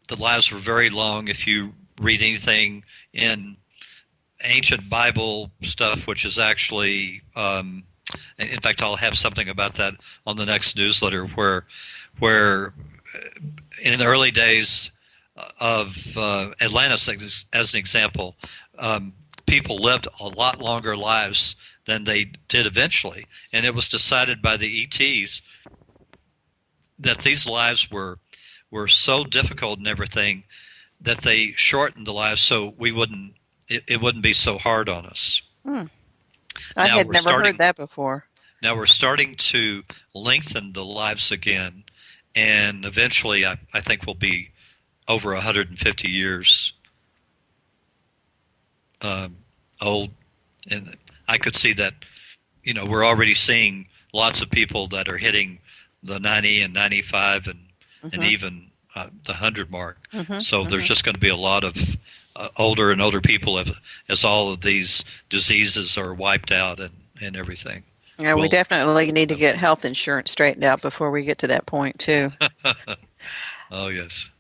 the lives were very long. If you read anything in ancient Bible stuff, which is actually, in fact, I'll have something about that on the next newsletter, where in the early days of Atlantis, as an example, people lived a lot longer lives than they did eventually, and it was decided by the ETs that these lives were so difficult and everything that they shortened the lives so it wouldn't be so hard on us. I had never heard that before. Now we're starting to lengthen the lives again, and eventually I think we'll be over 150 years old. And I could see that, we're already seeing lots of people that are hitting the 90 and 95 and even the 100 mark. So there's just going to be a lot of older and older people as all of these diseases are wiped out and everything. Yeah, we definitely need to get health insurance straightened out before we get to that point, too. Oh, yes.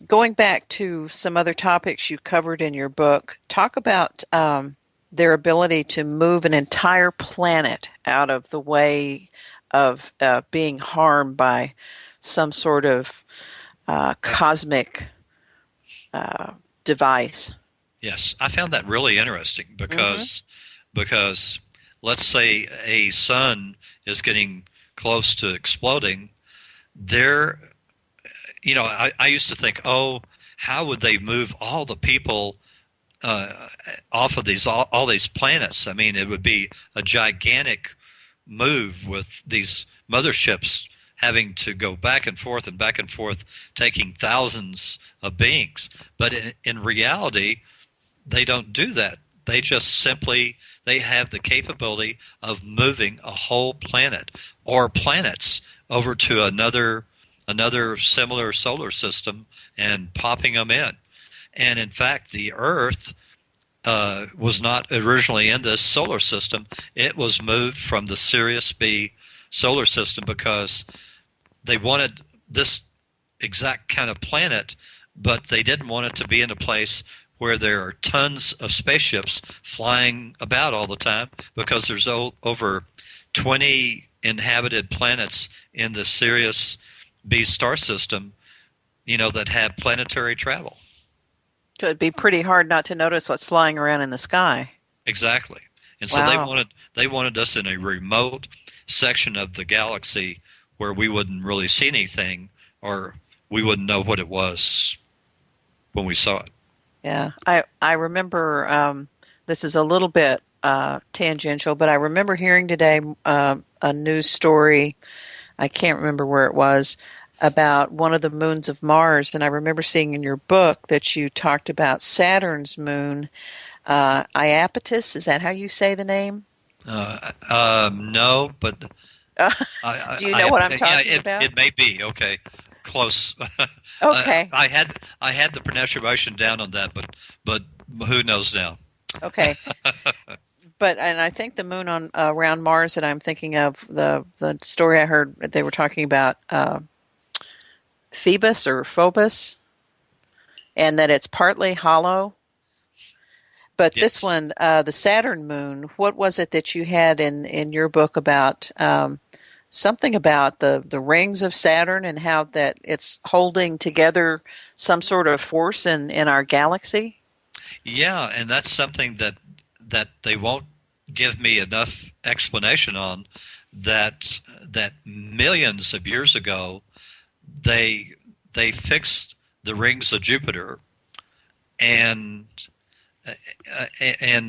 Going back to some other topics you covered in your book, talk about their ability to move an entire planet out of the way of being harmed by some sort of cosmic device. Yes, I found that really interesting because let's say a sun is getting close to exploding. I used to think, how would they move all the people off of all these planets? I mean, it would be a gigantic move with these motherships having to go back and forth, taking thousands of beings. But in reality, they don't do that. They just simply, they have the capability of moving a whole planet or planets over to another similar solar system and popping them in. And in fact, the Earth was not originally in this solar system. It was moved from the Sirius B solar system because they wanted this exact kind of planet, but they didn't want it to be in a place where there are tons of spaceships flying about all the time, because there's over 20 inhabited planets in the Sirius B Star System, that have planetary travel. So it'd be pretty hard not to notice what's flying around in the sky. Exactly. And so they wanted us in a remote section of the galaxy where we wouldn't really see anything, or we wouldn't know what it was when we saw it. Yeah, I remember, this is a little bit tangential, but I remember hearing today a news story, I can't remember where it was, about one of the moons of Mars, and I remember seeing in your book that you talked about Saturn's moon, Iapetus. Is that how you say the name? No, but do you know what I'm talking about? It may be. Okay, close. Okay. I had the pronunciation down on that, but who knows now? Okay. And I think the moon on around Mars that I'm thinking of, the story I heard, they were talking about Phoebus or Phobos, and that it's partly hollow. But yes. This one, the Saturn moon, what was it that you had in your book about something about the rings of Saturn and how that it's holding together some sort of force in our galaxy? Yeah, and that's something that they won't give me enough explanation on, that millions of years ago they fixed the rings of Jupiter, and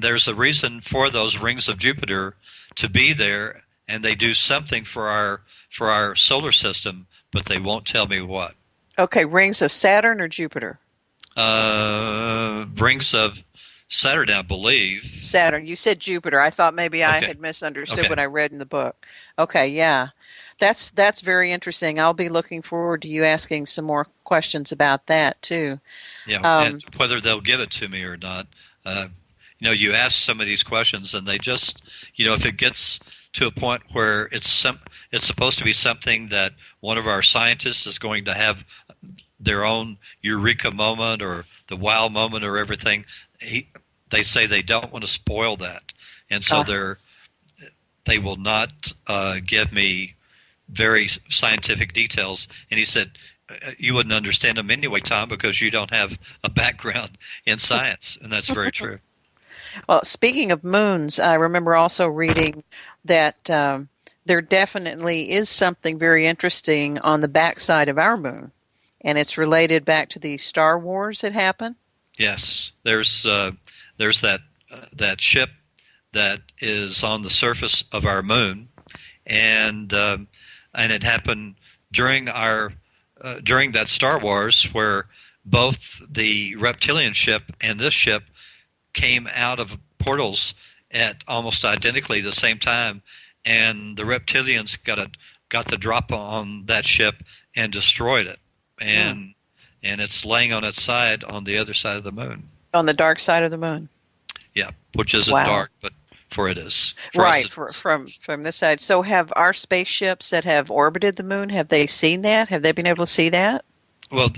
there's a reason for those rings of Jupiter to be there, and they do something for our solar system, but they won't tell me what. Okay, rings of Saturn or Jupiter? Rings of Saturn, I believe. Saturn. You said Jupiter. I thought maybe I had misunderstood what I read in the book. Okay, yeah. That's very interesting. I'll be looking forward to you asking some more questions about that, too. Yeah, and whether they'll give it to me or not. You ask some of these questions, and they just, if it gets to a point where it's supposed to be something that one of our scientists is going to have their own eureka moment or the wow moment or everything. They say they don't want to spoil that, and so they will not give me very scientific details. And he said, you wouldn't understand them anyway, Tom, because you don't have a background in science, and that's very true. Well, speaking of moons, I remember also reading that there definitely is something very interesting on the backside of our moon, and it's related back to the Star Wars that happened. Yes, there's that ship that is on the surface of our moon, and it happened during that Star Wars, where both the reptilian ship and this ship came out of portals at almost identically the same time, and the reptilians got the drop on that ship and destroyed it, and it's laying on its side on the other side of the moon. On the dark side of the moon. Yeah, which isn't dark, but for it is. From this side. So have our spaceships that have orbited the moon, have they seen that? Have they been able to see that? Well,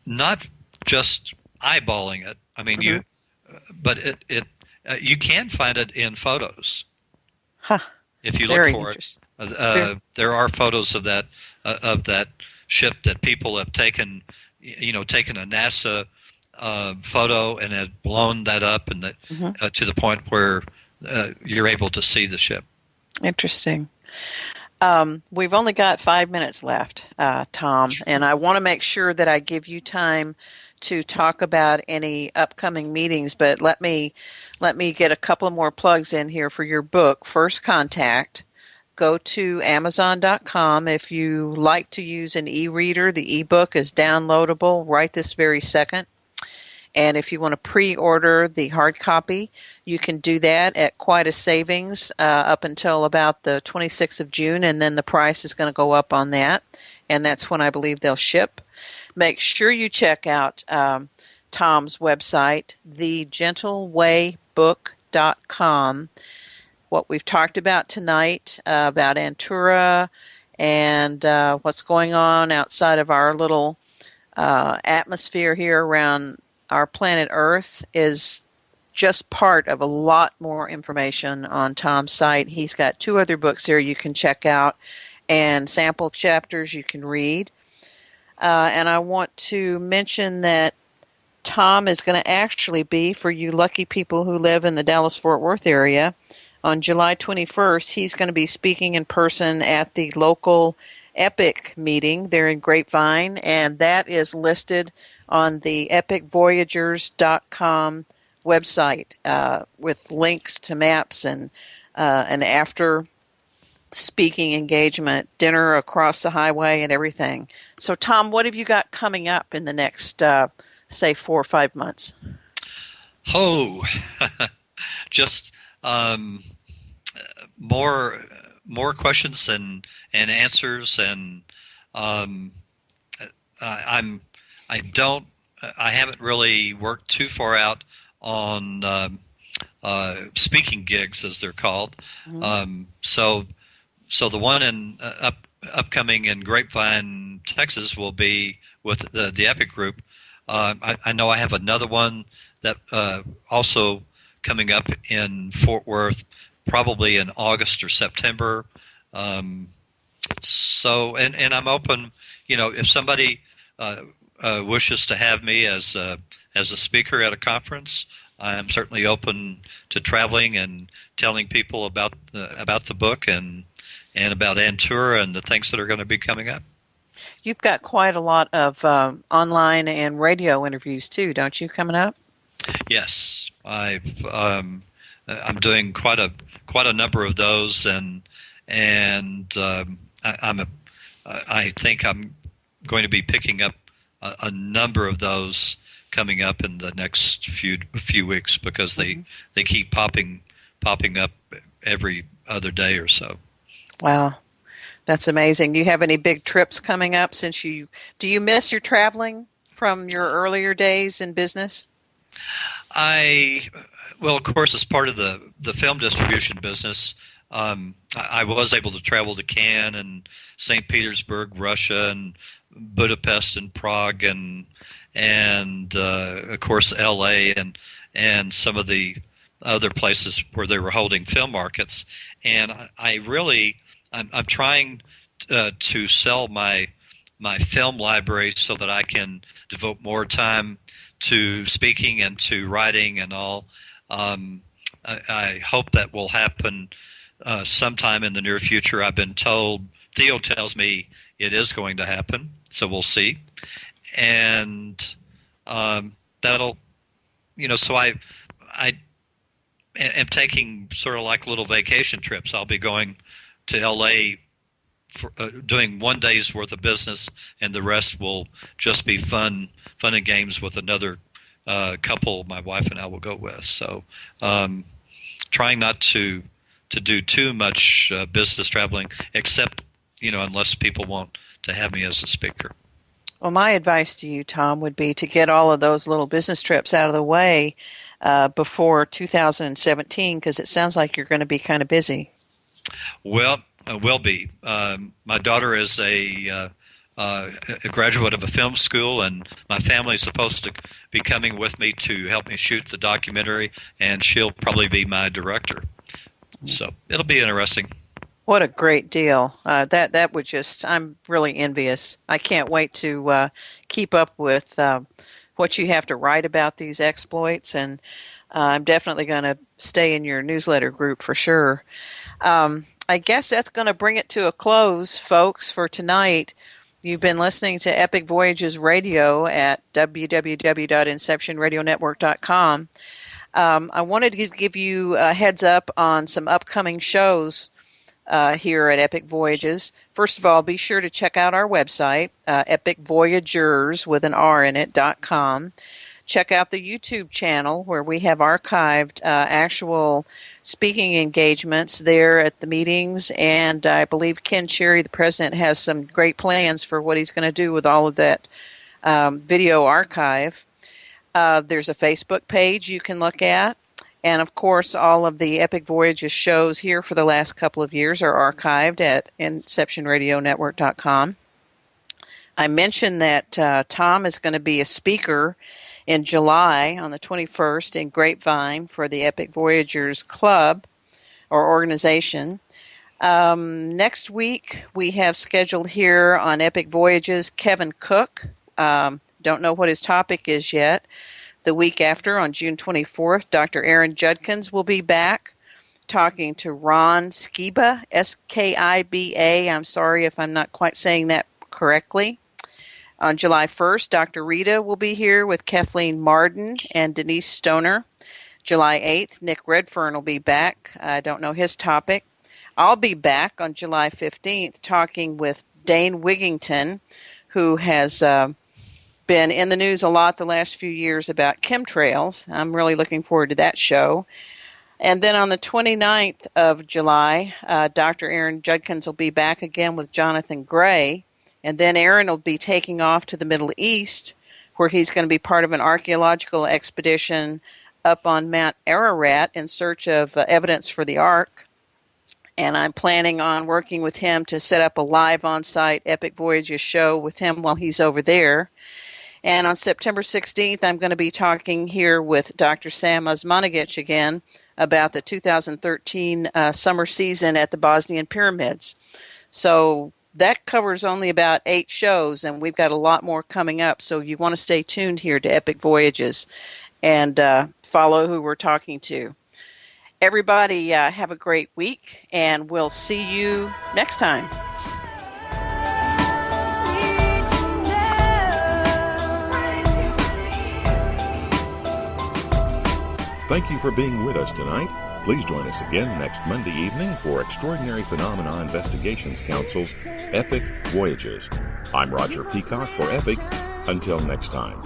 not just eyeballing it. I mean, but you can find it in photos. If you look for it. There are photos of that ship that people have taken a NASA photo and have blown that up and to the point where you're able to see the ship. Interesting. We've only got 5 minutes left, Tom, and I want to make sure that I give you time to talk about any upcoming meetings, but let me get a couple more plugs in here for your book, First Contact. Go to Amazon.com. If you like to use an e-reader, the ebook is downloadable right this very second. And if you want to pre-order the hard copy, you can do that at quite a savings up until about the 26th of June, and then the price is going to go up on that, and that's when I believe they'll ship. Make sure you check out Tom's website, thegentlewaybook.com. What we've talked about tonight about Antura and what's going on outside of our little atmosphere here around our planet Earth is just part of a lot more information on Tom's site. He's got 2 other books here you can check out and sample chapters you can read. And I want to mention that Tom is going to actually be, for you lucky people who live in the Dallas-Fort Worth area, on July 21st, he's going to be speaking in person at the local EPIC meeting there in Grapevine, and that is listed on the EPICVoyagers.com website with links to maps and an after speaking engagement, dinner across the highway and everything. So, Tom, what have you got coming up in the next, say, 4 or 5 months? Oh, just more questions and answers, and I haven't really worked too far out on speaking gigs, as they're called. So the one in upcoming in Grapevine, Texas, will be with the EPIC group. I know I have another one that also coming up in Fort Worth, probably in August or September. So I'm open. If somebody wishes to have me as a speaker at a conference, I'm certainly open to traveling and telling people about the book and about Antura and the things that are going to be coming up. You've got quite a lot of online and radio interviews too, don't you, coming up? Yes, I'm doing quite a number of those, and I think I'm going to be picking up a number of those coming up in the next few weeks, because they keep popping up every other day or so. Wow, that's amazing. Do you have any big trips coming up? Do you miss your traveling from your earlier days in business? Well, of course, as part of the film distribution business, I was able to travel to Cannes and St. Petersburg, Russia, and Budapest and Prague and of course L.A. and some of the other places where they were holding film markets. And I'm trying to sell my film library so that I can devote more time to speaking and to writing and all. I hope that will happen sometime in the near future. I've been told, Theo tells me it is going to happen, so we'll see. And that'll, so I am taking sort of like little vacation trips. I'll be going to L.A. for doing one day's worth of business, and the rest will just be fun and games with another couple my wife and I will go with. So trying not to do too much business traveling, except, unless people want to have me as a speaker. Well, my advice to you, Tom, would be to get all of those little business trips out of the way before 2017, because it sounds like you're going to be kind of busy. Well, I will be. My daughter is a graduate of a film school, and my family is supposed to be coming with me to help me shoot the documentary, and she'll probably be my director. So it'll be interesting. What a great deal. That would just, I'm really envious. I can't wait to keep up with what you have to write about these exploits, and I'm definitely going to stay in your newsletter group for sure. I guess that's going to bring it to a close, folks, for tonight. You've been listening to EPIC Voyages Radio at www.inceptionradionetwork.com. I wanted to give you a heads up on some upcoming shows here at EPIC Voyages. First of all, be sure to check out our website, EPIC Voyagers with an R in it.com. Check out the YouTube channel where we have archived actual speaking engagements there at the meetings, and I believe Ken Cherry, the president, has some great plans for what he's going to do with all of that video archive. There's a Facebook page you can look at, and of course all of the EPIC Voyages shows here for the last couple of years are archived at inceptionradionetwork.com. I mentioned that Tom is going to be a speaker in July on the 21st in Grapevine for the EPIC Voyagers Club or organization. Next week we have scheduled here on EPIC Voyages Kevin Cook. Don't know what his topic is yet. The week after, on June 24th, Dr. Aaron Judkins will be back talking to Ron Skiba, S-K-I-B-A. I'm sorry if I'm not quite saying that correctly. On July 1st, Dr. Rita will be here with Kathleen Marden and Denise Stoner. July 8th, Nick Redfern will be back. I don't know his topic. I'll be back on July 15th talking with Dane Wigington, who has been in the news a lot the last few years about chemtrails. I'm really looking forward to that show. And then on the 29th of July, Dr. Aaron Judkins will be back again with Jonathan Gray. And then Aaron will be taking off to the Middle East, where he's going to be part of an archaeological expedition up on Mount Ararat in search of evidence for the Ark. And I'm planning on working with him to set up a live on-site EPIC Voyages show with him while he's over there. And on September 16th, I'm going to be talking here with Dr. Sam Osmanagic again about the 2013 summer season at the Bosnian Pyramids. So that covers only about 8 shows, and we've got a lot more coming up. So you want to stay tuned here to EPIC Voyages and follow who we're talking to. Everybody have a great week, and we'll see you next time. Thank you for being with us tonight. Please join us again next Monday evening for Extraordinary Phenomena Investigations Council's EPIC Voyages. I'm Roger Peacock for EPIC. Until next time.